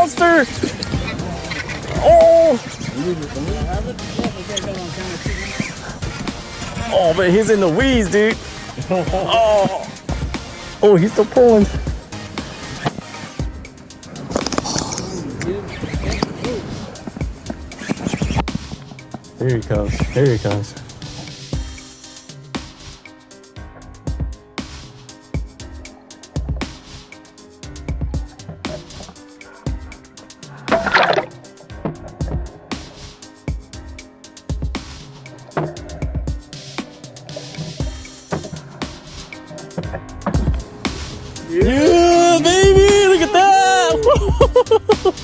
monster. Oh. Oh, man, he's in the weeds, dude. Oh. Oh, he's still pulling. Here he comes. Here he comes. Yeah, baby! Look at that!